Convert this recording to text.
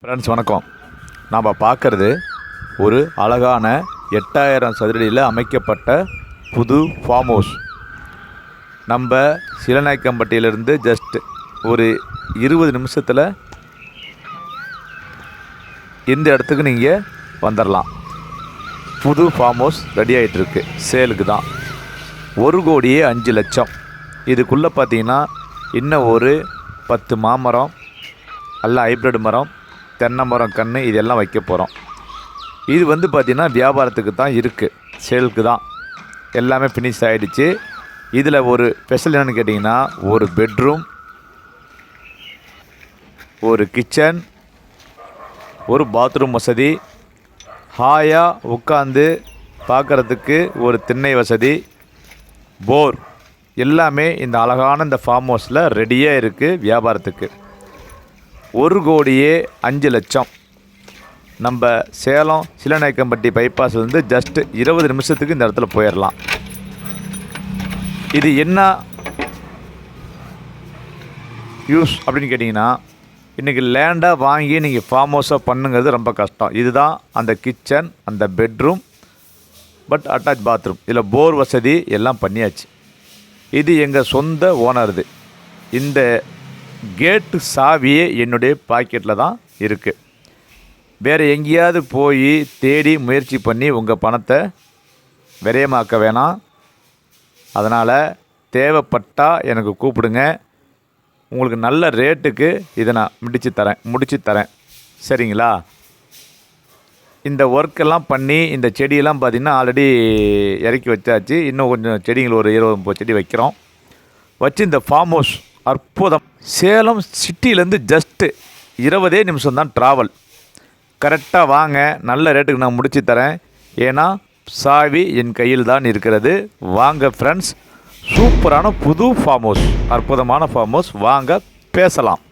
Friends வணக்கம். நாம் பார்க்குறது ஒரு அழகான 8000 சதுரடியில் அமைக்கப்பட்ட புது ஃபார்ம் ஹவுஸ். நம்ம சீலநாயக்கம்பட்டியிலேருந்து ஜஸ்ட் ஒரு 20 நிமிஷத்தில் இந்த இடத்துக்கு நீங்கள் வந்துடலாம். புது ஃபார்ம் ஹவுஸ் ரெடி ஆகிட்டுருக்கு, சேலுக்கு தான். 1,05,00,000. இதுக்குள்ளே பார்த்தீங்கன்னா இன்னும் ஒரு 10 மாமரம், எல்லாம் ஹைப்ரிட் மரம், தென்னை மரம், கன்று இதெல்லாம் வைக்க போகிறோம். இது பார்த்திங்கன்னா வியாபாரத்துக்கு தான் இருக்குது, சேலுக்கு தான். எல்லாமே ஃபினிஷ் ஆகிடுச்சு. இதில் ஒரு ஸ்பெஷல் என்னென்னு கேட்டிங்கன்னா, ஒரு பெட்ரூம், ஒரு கிச்சன், ஒரு பாத்ரூம் வசதி, ஹாயாக உட்காந்து பார்க்குறதுக்கு ஒரு திண்ணை வசதி, போர் எல்லாமே இந்த அழகான இந்த ஃபார்ம் ஹவுஸில் ரெடியாக இருக்குது வியாபாரத்துக்கு. 1,05,00,000. நம்ம சேலம் சீலநாயக்கம்பட்டி பைபாஸ்லேருந்து ஜஸ்ட் 20 நிமிஷத்துக்கு இந்த இடத்துல போயிடலாம். இது என்ன யூஸ் அப்படின்னு கேட்டிங்கன்னா, இன்றைக்கி லேண்டாக வாங்கி நீங்கள் ஃபார்ம் ஹவுஸாக பண்ணுங்கிறது ரொம்ப கஷ்டம். இதுதான் அந்த கிச்சன், அந்த பெட்ரூம், பட் அட்டாச் பாத்ரூம், இதில் போர் வசதி எல்லாம் பண்ணியாச்சு. இது எங்கள் சொந்த ஓனருது. இந்த கேட்டு சாவியே என்னுடைய பாக்கெட்டில் தான் இருக்குது. வேறு எங்கேயாவது போய் தேடி முயற்சி பண்ணி உங்கள் பணத்தை விரயமாக்க வேணாம். அதனால் தேவைப்பட்டால் எனக்கு கூப்பிடுங்க. உங்களுக்கு நல்ல ரேட்டுக்கு இதை நான் முடிச்சு தரேன். சரிங்களா? இந்த ஒர்க்கெல்லாம் பண்ணி இந்த செடியெல்லாம் பார்த்திங்கன்னா ஆல்ரெடி இறக்கி வச்சாச்சு. இன்னும் கொஞ்சம் செடிகள் ஒரு 20-30 செடி வைக்கிறோம். வச்சு இந்த ஃபார்ம் ஹவுஸ் அற்புதம். சேலம் சிட்டியிலேருந்து ஜஸ்ட்டு 20 நிமிஷம் தான் ட்ராவல். கரெக்டாக வாங்க, நல்ல ரேட்டுக்கு நான் முடிச்சு தரேன். ஏன்னா சாவி என் கையில் தான் இருக்கிறது. வாங்க ஃப்ரெண்ட்ஸ், சூப்பரான புது ஃபார்ம் ஹவுஸ், அற்புதமான ஃபார்ம் ஹவுஸ். வாங்க பேசலாம்.